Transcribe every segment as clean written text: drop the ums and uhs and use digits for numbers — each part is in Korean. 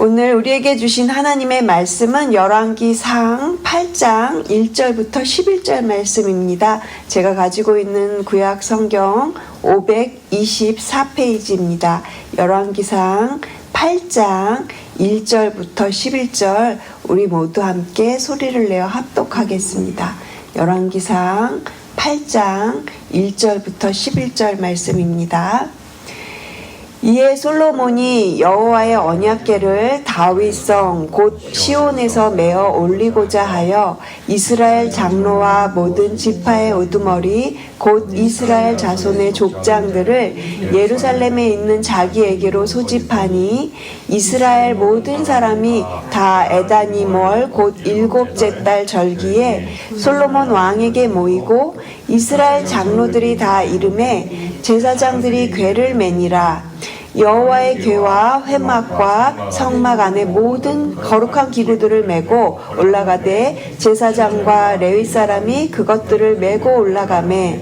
오늘 우리에게 주신 하나님의 말씀은 열왕기상 8장 1절부터 11절 말씀입니다. 제가 가지고 있는 구약 성경 524페이지입니다. 열왕기상 8장 1절부터 11절 우리 모두 함께 소리를 내어 합독하겠습니다. 열왕기상 8장 1절부터 11절 말씀입니다. 이에 솔로몬이 여호와의 언약궤를 다윗성 곧 시온에서 메어 올리고자 하여 이스라엘 장로와 모든 지파의 우두머리 곧 이스라엘 자손의 족장들을 예루살렘에 있는 자기에게로 소집하니 이스라엘 모든 사람이 다 에다니몰 곧 7째 달 절기에 솔로몬 왕에게 모이고 이스라엘 장로들이 다 이름에 제사장들이 궤를 매니라. 여호와의 궤와 회막과 성막 안에 모든 거룩한 기구들을 메고 올라가되 제사장과 레위 사람이 그것들을 메고 올라가매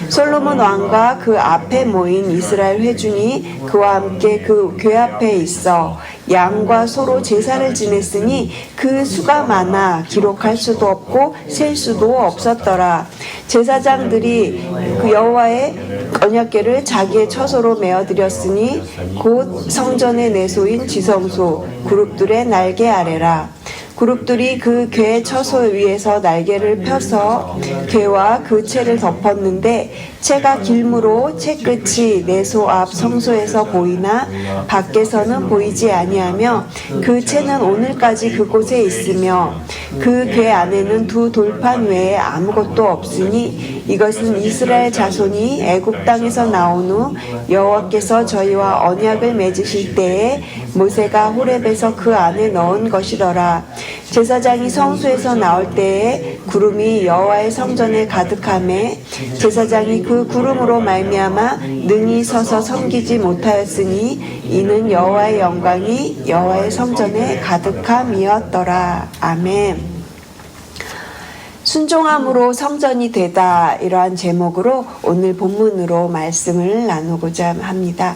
솔로몬 왕과 그 앞에 모인 이스라엘 회중이 그와 함께 그 궤 앞에 있어 양과 소로 제사를 지냈으니 그 수가 많아 기록할 수도 없고 셀 수도 없었더라. 제사장들이 그 여호와의 언약궤를 자기의 처소로 메어드렸으니 곧 성전의 내소인 지성소 그룹들의 날개 아래라. 그룹들이 그 궤 처소 위에서 날개를 펴서 궤와 그 채를 덮었는데 채가 길므로 채 끝이 내소 앞 성소에서 보이나 밖에서는 보이지 아니하며 그 채는 오늘까지 그곳에 있으며 그 궤 안에는 두 돌판 외에 아무것도 없으니 이것은 이스라엘 자손이 애굽 땅에서 나온 후 여호와께서 저희와 언약을 맺으실 때에 모세가 호렙에서 그 안에 넣은 것이더라. 제사장이 성소에서 나올 때에 구름이 여호와의 성전에 가득하매 제사장이 그 구름으로 말미암아 능히 서서 섬기지 못하였으니 이는 여호와의 영광이 여호와의 성전에 가득함이었더라. 아멘. 순종함으로 성전이 되다, 이러한 제목으로 오늘 본문으로 말씀을 나누고자 합니다.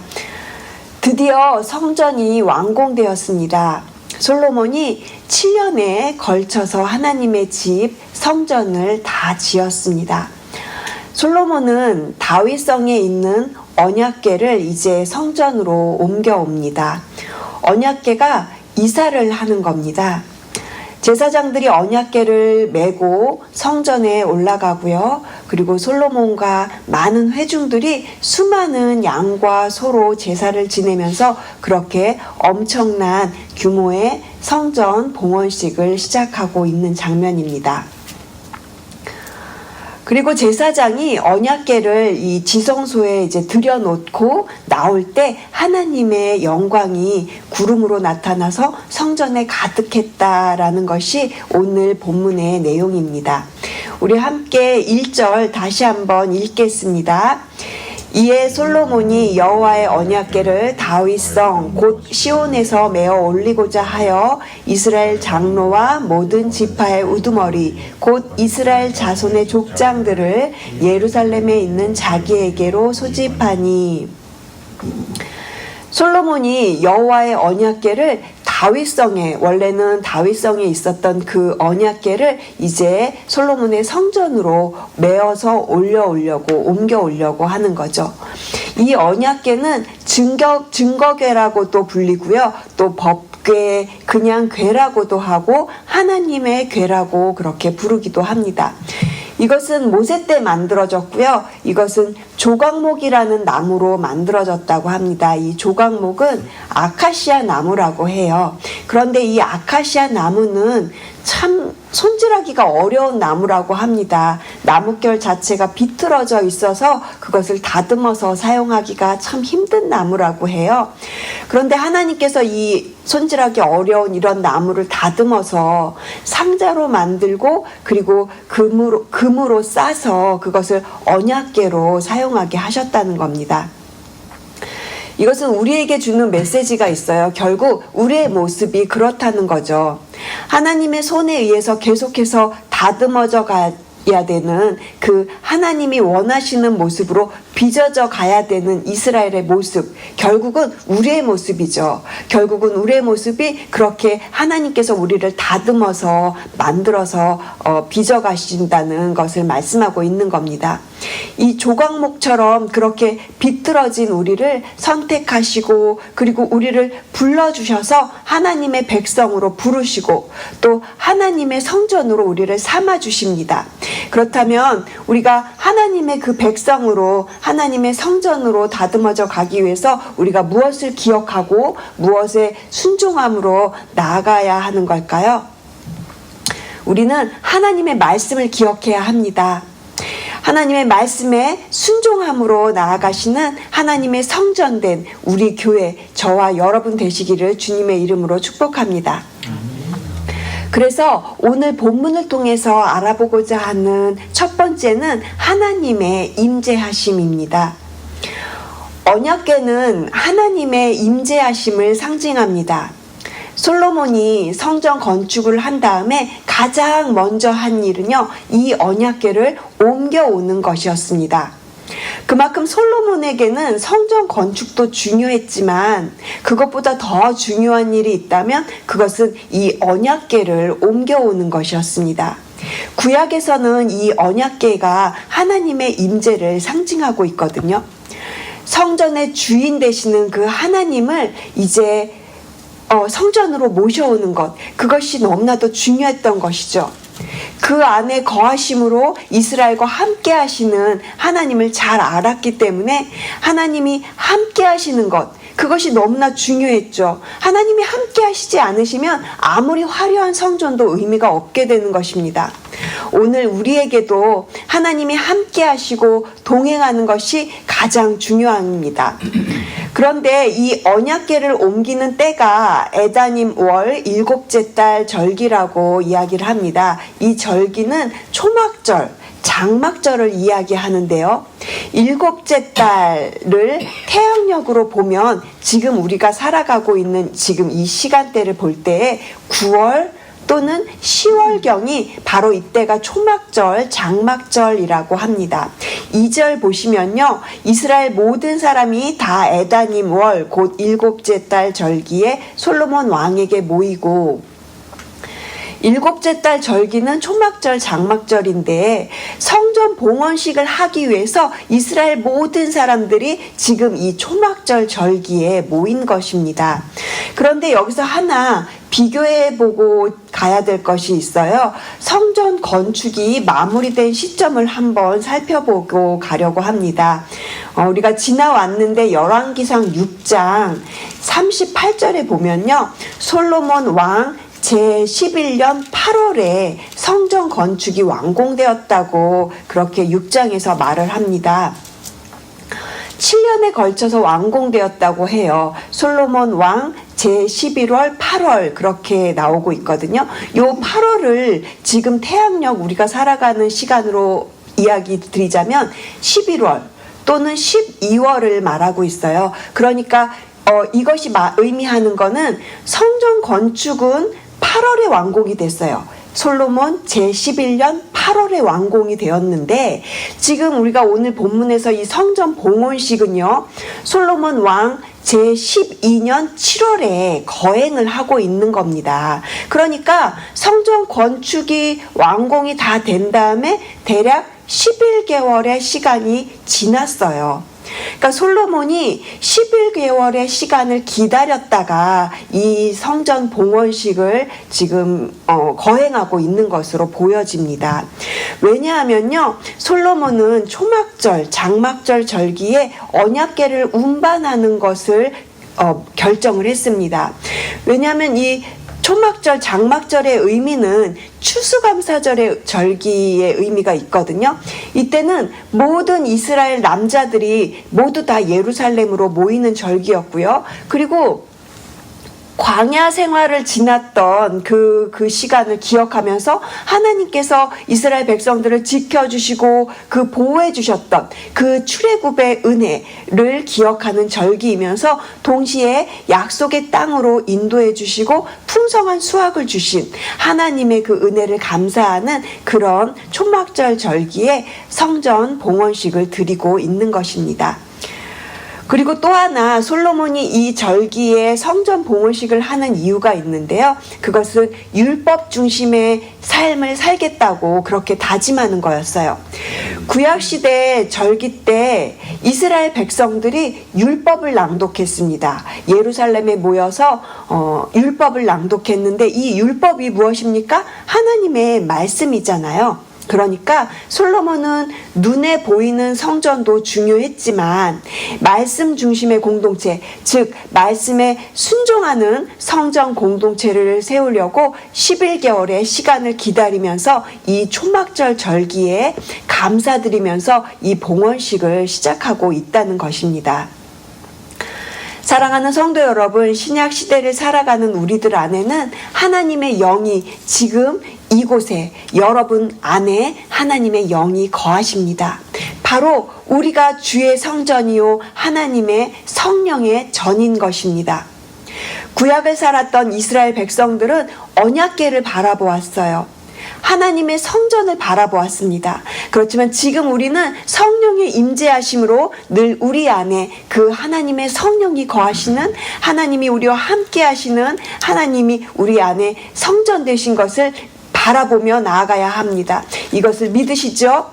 드디어 성전이 완공되었습니다. 솔로몬이 7년에 걸쳐서 하나님의 집 성전을 다 지었습니다. 솔로몬은 다윗성에 있는 언약궤를 이제 성전으로 옮겨옵니다. 언약궤가 이사를 하는 겁니다. 제사장들이 언약궤를 메고 성전에 올라가고요. 그리고 솔로몬과 많은 회중들이 수많은 양과 소로 제사를 지내면서 그렇게 엄청난 규모의 성전 봉헌식을 시작하고 있는 장면입니다. 그리고 제사장이 언약궤를 이 지성소에 이제 들여놓고 나올 때 하나님의 영광이 구름으로 나타나서 성전에 가득했다라는 것이 오늘 본문의 내용입니다. 우리 함께 1절 다시 한번 읽겠습니다. 이에 솔로몬이 여호와의 언약궤를 다윗성 곧 시온에서 메어 올리고자 하여 이스라엘 장로와 모든 지파의 우두머리 곧 이스라엘 자손의 족장들을 예루살렘에 있는 자기에게로 소집하니. 솔로몬이 여호와의 언약궤를 다윗성에, 원래는 다윗성에 있었던 그 언약궤를 이제 솔로몬의 성전으로 메어서 옮겨 오려고 하는 거죠. 이 언약궤는 증거궤라고도 불리고요. 또 법궤, 그냥 궤라고도 하고 하나님의 궤라고 그렇게 부르기도 합니다. 이것은 모세 때 만들어졌고요. 이것은 조각목이라는 나무로 만들어졌다고 합니다. 이 조각목은 아카시아 나무라고 해요. 그런데 이 아카시아 나무는 참 손질하기가 어려운 나무라고 합니다. 나뭇결 자체가 비틀어져 있어서 그것을 다듬어서 사용하기가 참 힘든 나무라고 해요. 그런데 하나님께서 이 손질하기 어려운 이런 나무를 다듬어서 상자로 만들고 그리고 금으로 싸서 그것을 언약궤로 사용하게 하셨다는 겁니다. 이것은 우리에게 주는 메시지가 있어요. 결국 우리의 모습이 그렇다는 거죠. 하나님의 손에 의해서 계속해서 다듬어져 야 되는 그 하나님이 원하시는 모습으로 빚어져 가야 되는 이스라엘의 모습, 결국은 우리의 모습이죠. 결국은 우리의 모습이 그렇게 하나님께서 우리를 다듬어서 만들어서 빚어 가신다는 것을 말씀하고 있는 겁니다. 이 조각목처럼 그렇게 비뚤어진 우리를 선택하시고 그리고 우리를 불러주셔서 하나님의 백성으로 부르시고 또 하나님의 성전으로 우리를 삼아주십니다. 그렇다면 우리가 하나님의 그 백성으로 하나님의 성전으로 다듬어져 가기 위해서 우리가 무엇을 기억하고 무엇에 순종함으로 나아가야 하는 걸까요? 우리는 하나님의 말씀을 기억해야 합니다. 하나님의 말씀에 순종함으로 나아가시는 하나님의 성전된 우리 교회, 저와 여러분 되시기를 주님의 이름으로 축복합니다. 그래서 오늘 본문을 통해서 알아보고자 하는 첫 번째는 하나님의 임재하심입니다. 언약궤는 하나님의 임재하심을 상징합니다. 솔로몬이 성전 건축을 한 다음에 가장 먼저 한 일은요, 이 언약궤를 옮겨오는 것이었습니다. 그만큼 솔로몬에게는 성전 건축도 중요했지만 그것보다 더 중요한 일이 있다면 그것은 이 언약궤를 옮겨오는 것이었습니다. 구약에서는 이 언약궤가 하나님의 임재를 상징하고 있거든요. 성전의 주인 되시는 그 하나님을 이제 성전으로 모셔오는 것, 그것이 너무나도 중요했던 것이죠. 그 안에 거하심으로 이스라엘과 함께 하시는 하나님을 잘 알았기 때문에 하나님이 함께 하시는 것, 그것이 너무나 중요했죠. 하나님이 함께 하시지 않으시면 아무리 화려한 성전도 의미가 없게 되는 것입니다. 오늘 우리에게도 하나님이 함께 하시고 동행하는 것이 가장 중요합니다. 그런데 이 언약궤를 옮기는 때가 에다님 월 7째 달 절기라고 이야기를 합니다. 이 절기는 초막절, 장막절을 이야기하는데요. 7째 달을 태양력으로 보면 지금 우리가 살아가고 있는 지금 이 시간대를 볼 때에 9월 또는 10월경이 바로 이때가 초막절, 장막절이라고 합니다. 2절 보시면요. 이스라엘 모든 사람이 다 에다님 월, 곧 7째 달 절기에 솔로몬 왕에게 모이고 7째 달 절기는 초막절, 장막절인데 성전 봉헌식을 하기 위해서 이스라엘 모든 사람들이 지금 이 초막절 절기에 모인 것입니다. 그런데 여기서 하나 비교해보고 가야 될 것이 있어요. 성전 건축이 마무리된 시점을 한번 살펴보고 가려고 합니다. 우리가 지나왔는데 열왕기상 6장 38절에 보면요. 솔로몬 왕 제11년 8월에 성전 건축이 완공되었다고 그렇게 6장에서 말을 합니다. 7년에 걸쳐서 완공되었다고 해요. 솔로몬 왕 제11월 8월 그렇게 나오고 있거든요. 요 8월을 지금 태양력 우리가 살아가는 시간으로 이야기 드리자면 11월 또는 12월을 말하고 있어요. 그러니까 이것이 의미하는 거는 성전 건축은 8월에 완공이 됐어요. 솔로몬 제11년 8월에 완공이 되었는데 지금 우리가 오늘 본문에서 이 성전 봉헌식은요. 솔로몬 왕 제12년 7월에 거행을 하고 있는 겁니다. 그러니까 성전 건축이 완공이 다 된 다음에 대략 11개월의 시간이 지났어요. 그러니까 솔로몬이 11개월의 시간을 기다렸다가 이 성전 봉헌식을 지금 거행하고 있는 것으로 보여집니다. 왜냐하면요, 솔로몬은 초막절, 장막절 절기에 언약궤를 운반하는 것을 결정을 했습니다. 왜냐하면 이 초막절, 장막절의 의미는 추수감사절의 절기의 의미가 있거든요. 이때는 모든 이스라엘 남자들이 모두 다 예루살렘으로 모이는 절기였고요. 그리고 광야 생활을 지났던 그 시간을 기억하면서 하나님께서 이스라엘 백성들을 지켜주시고 그 보호해 주셨던 그 출애굽의 은혜를 기억하는 절기이면서 동시에 약속의 땅으로 인도해 주시고 풍성한 수확을 주신 하나님의 그 은혜를 감사하는 그런 초막절 절기에 성전 봉헌식을 드리고 있는 것입니다. 그리고 또 하나 솔로몬이 이 절기에 성전 봉헌식을 하는 이유가 있는데요. 그것은 율법 중심의 삶을 살겠다고 그렇게 다짐하는 거였어요. 구약시대 절기 때 이스라엘 백성들이 율법을 낭독했습니다. 예루살렘에 모여서 율법을 낭독했는데 이 율법이 무엇입니까? 하나님의 말씀이잖아요. 그러니까 솔로몬은 눈에 보이는 성전도 중요했지만 말씀 중심의 공동체, 즉 말씀에 순종하는 성전 공동체를 세우려고 11개월의 시간을 기다리면서 이 초막절 절기에 감사드리면서 이 봉헌식을 시작하고 있다는 것입니다. 사랑하는 성도 여러분, 신약 시대를 살아가는 우리들 안에는 하나님의 영이 지금 이곳에 여러분 안에 하나님의 영이 거하십니다. 바로 우리가 주의 성전이요 하나님의 성령의 전인 것입니다. 구약을 살았던 이스라엘 백성들은 언약궤를 바라보았어요. 하나님의 성전을 바라보았습니다. 그렇지만 지금 우리는 성령의 임재하심으로 늘 우리 안에 그 하나님의 성령이 거하시는, 하나님이 우리와 함께 하시는 하나님이 우리 안에 성전 되신 것을 바라보며 나아가야 합니다. 이것을 믿으시죠?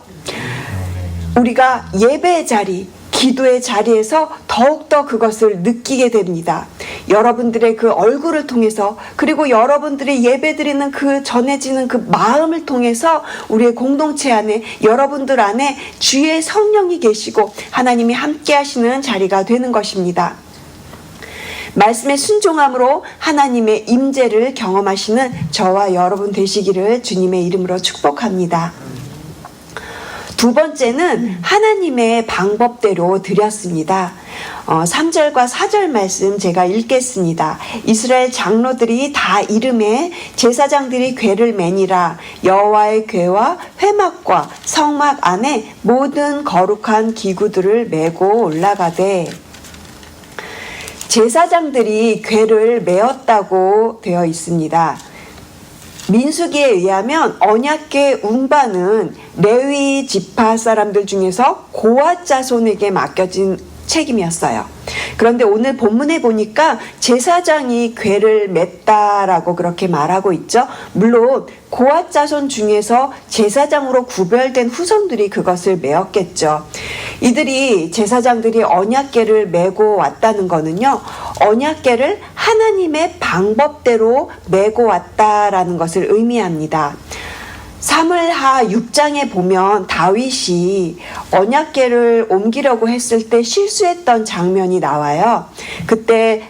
우리가 예배의 자리, 기도의 자리에서 더욱더 그것을 느끼게 됩니다. 여러분들의 그 얼굴을 통해서, 그리고 여러분들이 예배드리는 그 전해지는 그 마음을 통해서 우리의 공동체 안에, 여러분들 안에 주의 성령이 계시고 하나님이 함께 하시는 자리가 되는 것입니다. 말씀에 순종함으로 하나님의 임재를 경험하시는 저와 여러분 되시기를 주님의 이름으로 축복합니다. 두 번째는 하나님의 방법대로 드렸습니다. 3절과 4절 말씀 제가 읽겠습니다. 이스라엘 장로들이 다 이름에 제사장들이 궤를 매니라. 여호와의 궤와 회막과 성막 안에 모든 거룩한 기구들을 메고 올라가되, 제사장들이 궤를 메었다고 되어 있습니다. 민수기에 의하면 언약궤 운반은 레위 지파 사람들 중에서 고앗 자손에게 맡겨진 책임이었어요. 그런데 오늘 본문에 보니까 제사장이 궤를 맸다라고 그렇게 말하고 있죠. 물론 고앗 자손 중에서 제사장으로 구별된 후손들이 그것을 메었겠죠. 이들이, 제사장들이 언약궤를 메고 왔다는 거는요, 언약궤를 하나님의 방법대로 메고 왔다라는 것을 의미합니다. 사무엘하 6장에 보면 다윗이 언약궤를 옮기려고 했을 때 실수했던 장면이 나와요. 그때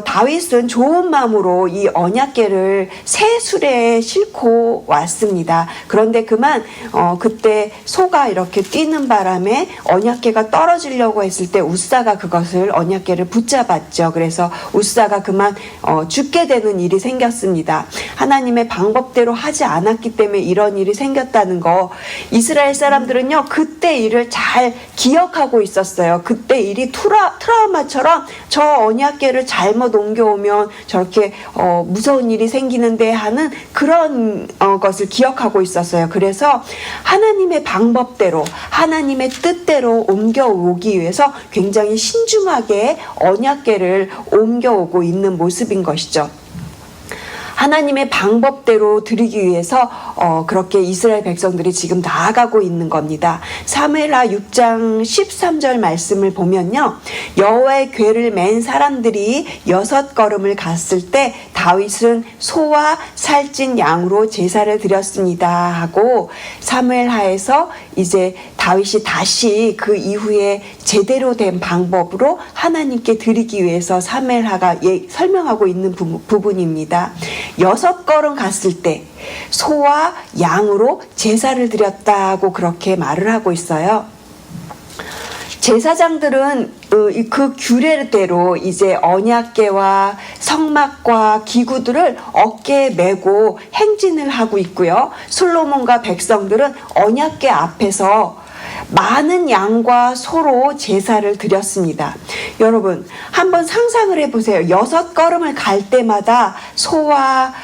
다윗은 좋은 마음으로 이 언약궤를 새 수레에 싣고 왔습니다. 그런데 그만 그때 소가 이렇게 뛰는 바람에 언약궤가 떨어지려고 했을 때 우사가 그것을, 언약궤를 붙잡았죠. 그래서 우사가 그만 죽게 되는 일이 생겼습니다. 하나님의 방법대로 하지 않았기 때문에 이런 일이 생겼다는 거, 이스라엘 사람들은요 그때 일을 잘 기억하고 있었어요. 그때 일이 트라우마처럼 저 언약궤를 잘못 옮겨오면 저렇게 무서운 일이 생기는데 하는 그런 것을 기억하고 있었어요. 그래서 하나님의 방법대로, 하나님의 뜻대로 옮겨오기 위해서 굉장히 신중하게 언약궤를 옮겨오고 있는 모습인 것이죠. 하나님의 방법대로 드리기 위해서 그렇게 이스라엘 백성들이 지금 나아가고 있는 겁니다. 사무엘하 6장 13절 말씀을 보면요, 여호와의 궤를 맨 사람들이 6걸음을 갔을 때 다윗은 소와 살찐 양으로 제사를 드렸습니다 하고, 사무엘하에서 이제 다윗이 다시 그 이후에 제대로 된 방법으로 하나님께 드리기 위해서 사무엘하가 설명하고 있는 부분입니다. 6걸음 갔을 때 소와 양으로 제사를 드렸다고 그렇게 말을 하고 있어요. 제사장들은 그 규례대로 이제 언약궤와 성막과 기구들을 어깨에 메고 행진을 하고 있고요. 솔로몬과 백성들은 언약궤 앞에서 많은 양과 소로 제사를 드렸습니다. 여러분, 한번 상상을 해보세요. 6걸음을 갈 때마다 소와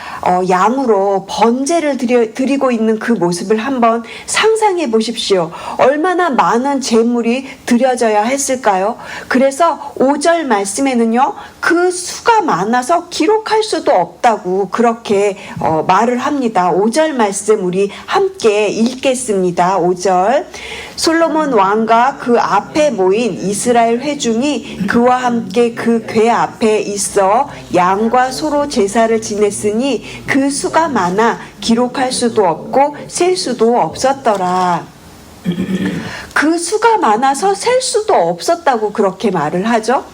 양으로 번제를 드리고 있는 그 모습을 한번 상상해 보십시오. 얼마나 많은 제물이 드려져야 했을까요? 그래서 5절 말씀에는요, 그 수가 많아서 기록할 수도 없다고 그렇게 말을 합니다. 5절 말씀 우리 함께 읽겠습니다. 5절. 솔로몬 왕과 그 앞에 모인 이스라엘 회중이 그와 함께 그 궤 앞에 있어 양과 소로 제사를 지냈으니 그 수가 많아 기록할 수도 없고 셀 수도 없었더라. 그 수가 많아서 셀 수도 없었다고 그렇게 말을 하죠.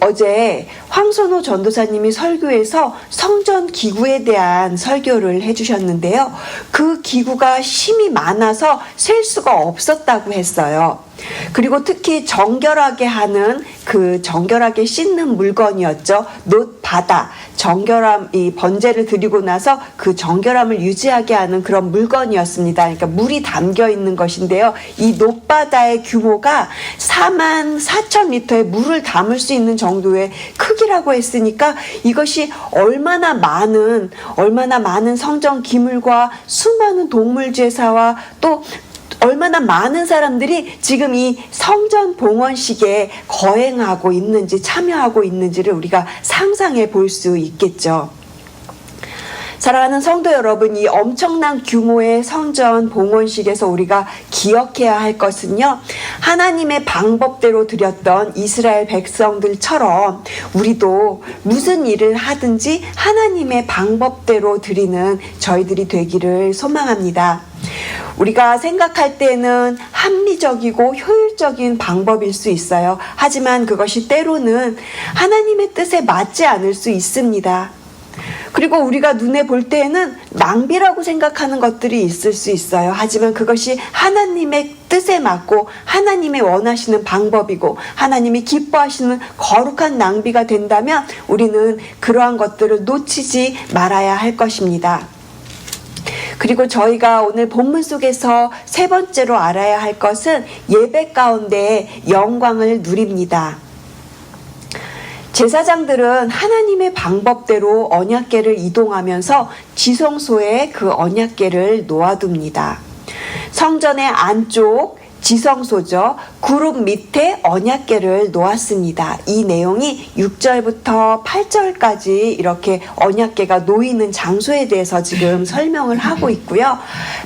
어제 황선호 전도사님이 설교에서 성전 기구에 대한 설교를 해주셨는데요. 그 기구가 힘이 많아서 셀 수가 없었다고 했어요. 그리고 특히 정결하게 하는 그 정결하게 씻는 물건이었죠. 놋바다, 정결함, 이 번제를 드리고 나서 그 정결함을 유지하게 하는 그런 물건이었습니다. 그러니까 물이 담겨 있는 것인데요. 이 놋바다의 규모가 44,000리터의 물을 담을 수 있는 정도의 크기라고 했으니까 이것이 얼마나 많은 성전 기물과 수많은 동물 제사와 또 얼마나 많은 사람들이 지금 이 성전 봉헌식에 거행하고 있는지 참여하고 있는지를 우리가 상상해 볼 수 있겠죠. 사랑하는 성도 여러분, 이 엄청난 규모의 성전 봉헌식에서 우리가 기억해야 할 것은요, 하나님의 방법대로 드렸던 이스라엘 백성들처럼 우리도 무슨 일을 하든지 하나님의 방법대로 드리는 저희들이 되기를 소망합니다. 우리가 생각할 때는 합리적이고 효율적인 방법일 수 있어요. 하지만 그것이 때로는 하나님의 뜻에 맞지 않을 수 있습니다. 그리고 우리가 눈에 볼 때에는 낭비라고 생각하는 것들이 있을 수 있어요. 하지만 그것이 하나님의 뜻에 맞고 하나님의 원하시는 방법이고 하나님이 기뻐하시는 거룩한 낭비가 된다면 우리는 그러한 것들을 놓치지 말아야 할 것입니다. 그리고 저희가 오늘 본문 속에서 세 번째로 알아야 할 것은 예배 가운데 영광을 누립니다. 제사장들은 하나님의 방법대로 언약궤를 이동하면서 지성소에 그 언약궤를 놓아둡니다. 성전의 안쪽 지성소죠. 구룹 밑에 언약궤를 놓았습니다. 이 내용이 6절부터 8절까지 이렇게 언약궤가 놓이는 장소에 대해서 지금 설명을 하고 있고요.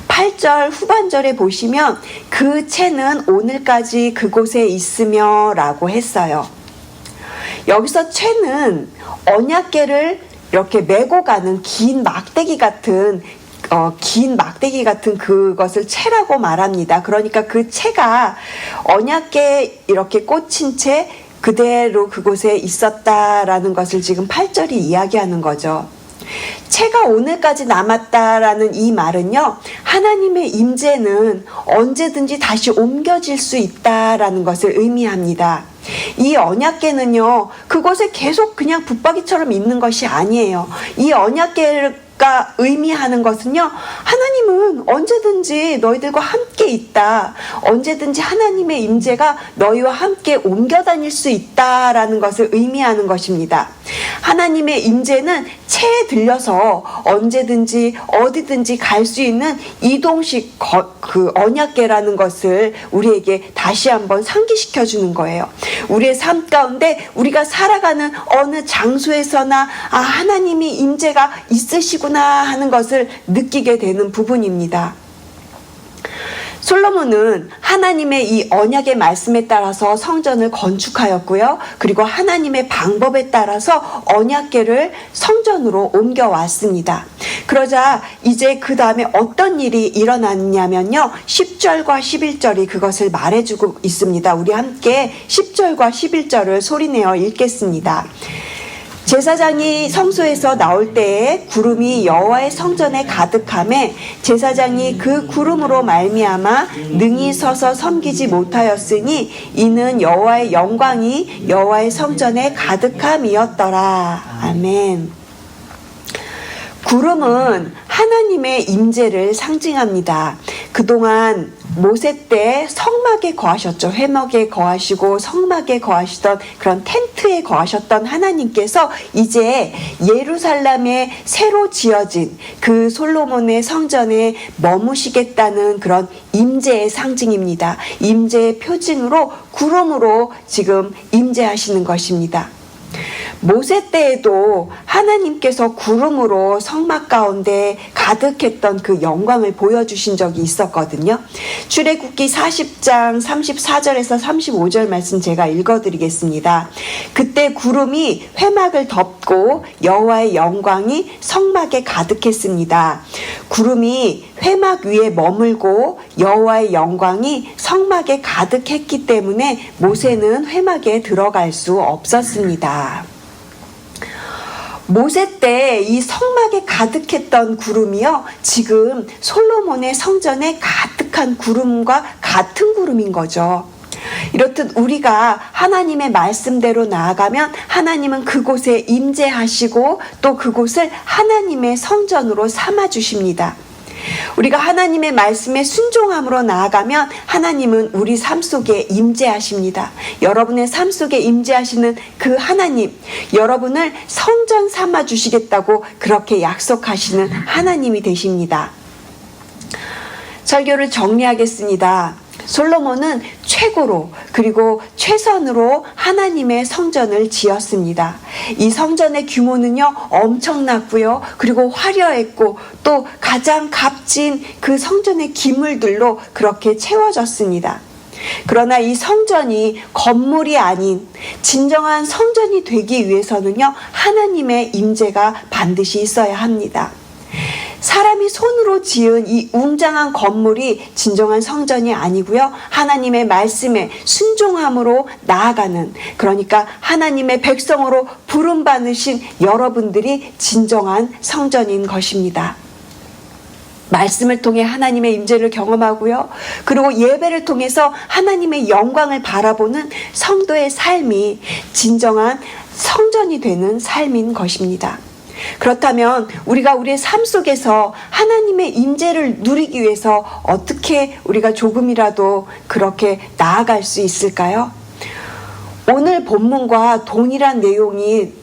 8절 후반절에 보시면 그 채는 오늘까지 그곳에 있으며 라고 했어요. 여기서 채는 언약궤를 이렇게 메고 가는 긴 막대기 같은 그것을 채라고 말합니다. 그러니까 그 채가 언약궤에 이렇게 꽂힌 채 그대로 그곳에 있었다라는 것을 지금 8절이 이야기하는 거죠. 채가 오늘까지 남았다라는 이 말은요, 하나님의 임재는 언제든지 다시 옮겨질 수 있다라는 것을 의미합니다. 이 언약궤는요, 그곳에 계속 그냥 붙박이처럼 있는 것이 아니에요. 이 언약궤가 의미하는 것은요, 하나님은 언제든지 너희들과 함께 있다. 언제든지 하나님의 임재가 너희와 함께 옮겨 다닐 수 있다라는 것을 의미하는 것입니다. 하나님의 임재는 채에 들려서 언제든지 어디든지 갈 수 있는 이동식 그 언약궤라는 것을 우리에게 다시 한번 상기시켜 주는 거예요. 우리의 삶 가운데 우리가 살아가는 어느 장소에서나 하나님이 임재가 있으시구나 하는 것을 느끼게 되는 부분입니다. 솔로몬은 하나님의 이 언약의 말씀에 따라서 성전을 건축하였고요. 그리고 하나님의 방법에 따라서 언약궤를 성전으로 옮겨왔습니다. 그러자 이제 그 다음에 어떤 일이 일어났냐면요. 10절과 11절이 그것을 말해주고 있습니다. 우리 함께 10절과 11절을 소리내어 읽겠습니다. 제사장이 성소에서 나올 때에 구름이 여호와의 성전에 가득하매 제사장이 그 구름으로 말미암아 능히 서서 섬기지 못하였으니 이는 여호와의 영광이 여호와의 성전에 가득함이었더라. 아멘. 구름은 하나님의 임재를 상징합니다. 그동안 모세 때 성막에 거하셨죠. 회막에 거하시고 성막에 거하시던 그런 텐트에 거하셨던 하나님께서 이제 예루살렘에 새로 지어진 그 솔로몬의 성전에 머무시겠다는 그런 임재의 상징입니다. 임재의 표징으로 구름으로 지금 임재하시는 것입니다. 모세 때에도 하나님께서 구름으로 성막 가운데 가득했던 그 영광을 보여주신 적이 있었거든요. 출애굽기 40장 34절에서 35절 말씀 제가 읽어드리겠습니다. 그때 구름이 회막을 덮고 여호와의 영광이 성막에 가득했습니다. 구름이 회막 위에 머물고 여호와의 영광이 성막에 가득했기 때문에 모세는 회막에 들어갈 수 없었습니다. 모세 때 이 성막에 가득했던 구름이요, 지금 솔로몬의 성전에 가득한 구름과 같은 구름인 거죠. 이렇듯 우리가 하나님의 말씀대로 나아가면 하나님은 그곳에 임재하시고 또 그곳을 하나님의 성전으로 삼아 주십니다. 우리가 하나님의 말씀에 순종함으로 나아가면 하나님은 우리 삶 속에 임재하십니다. 여러분의 삶 속에 임재하시는 그 하나님, 여러분을 성전 삼아 주시겠다고 그렇게 약속하시는 하나님이 되십니다. 설교를 정리하겠습니다. 솔로몬은 최고로 그리고 최선으로 하나님의 성전을 지었습니다. 이 성전의 규모는요 엄청났고요, 그리고 화려했고 또 가장 값진 그 성전의 기물들로 그렇게 채워졌습니다. 그러나 이 성전이 건물이 아닌 진정한 성전이 되기 위해서는요 하나님의 임재가 반드시 있어야 합니다. 사람이 손으로 지은 이 웅장한 건물이 진정한 성전이 아니고요, 하나님의 말씀에 순종함으로 나아가는, 그러니까 하나님의 백성으로 부름받으신 여러분들이 진정한 성전인 것입니다. 말씀을 통해 하나님의 임재를 경험하고요, 그리고 예배를 통해서 하나님의 영광을 바라보는 성도의 삶이 진정한 성전이 되는 삶인 것입니다. 그렇다면 우리가 우리의 삶 속에서 하나님의 임재를 누리기 위해서 어떻게 우리가 조금이라도 그렇게 나아갈 수 있을까요? 오늘 본문과 동일한 내용이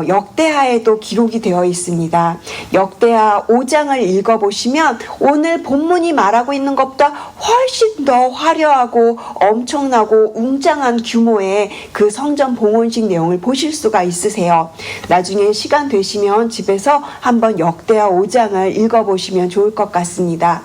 역대하에도 기록이 되어 있습니다. 역대하 5장을 읽어보시면 오늘 본문이 말하고 있는 것보다 훨씬 더 화려하고 엄청나고 웅장한 규모의 그 성전 봉헌식 내용을 보실 수가 있으세요. 나중에 시간 되시면 집에서 한번 역대하 5장을 읽어보시면 좋을 것 같습니다.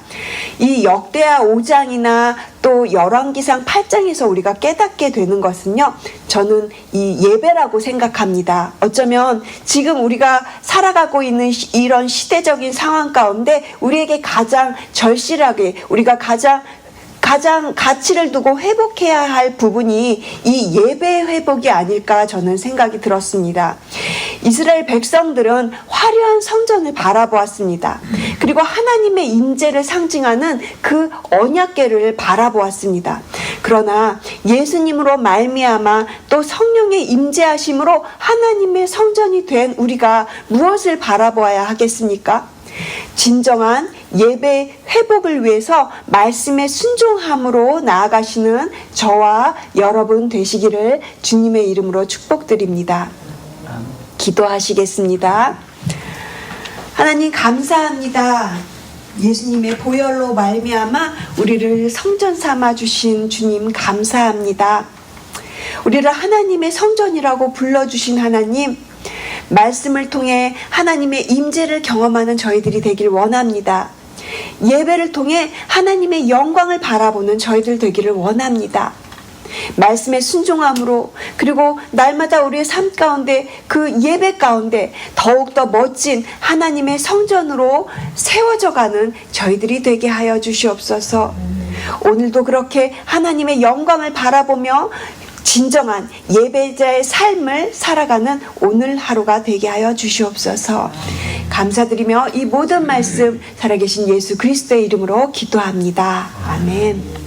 이 역대하 5장이나 또 열왕기상 8장에서 우리가 깨닫게 되는 것은요, 저는 이 예배라고 생각합니다. 어쩌면 지금 우리가 살아가고 있는 이런 시대적인 상황 가운데 우리에게 가장 절실하게, 우리가 가장 가치를 두고 회복해야 할 부분이 이 예배의 회복이 아닐까 저는 생각이 들었습니다. 이스라엘 백성들은 화려한 성전을 바라보았습니다. 그리고 하나님의 임재를 상징하는 그 언약궤를 바라보았습니다. 그러나 예수님으로 말미암아 또 성령의 임재하심으로 하나님의 성전이 된 우리가 무엇을 바라보아야 하겠습니까? 진정한 예배 회복을 위해서 말씀에 순종함으로 나아가시는 저와 여러분 되시기를 주님의 이름으로 축복드립니다. 기도하시겠습니다. 하나님 감사합니다. 예수님의 보혈로 말미암아 우리를 성전 삼아 주신 주님 감사합니다. 우리를 하나님의 성전이라고 불러주신 하나님, 말씀을 통해 하나님의 임재를 경험하는 저희들이 되길 원합니다. 예배를 통해 하나님의 영광을 바라보는 저희들 되기를 원합니다. 말씀에 순종함으로, 그리고 날마다 우리의 삶 가운데 그 예배 가운데 더욱더 멋진 하나님의 성전으로 세워져가는 저희들이 되게 하여 주시옵소서. 오늘도 그렇게 하나님의 영광을 바라보며 진정한 예배자의 삶을 살아가는 오늘 하루가 되게 하여 주시옵소서. 감사드리며 이 모든 말씀 살아계신 예수 그리스도의 이름으로 기도합니다. 아멘.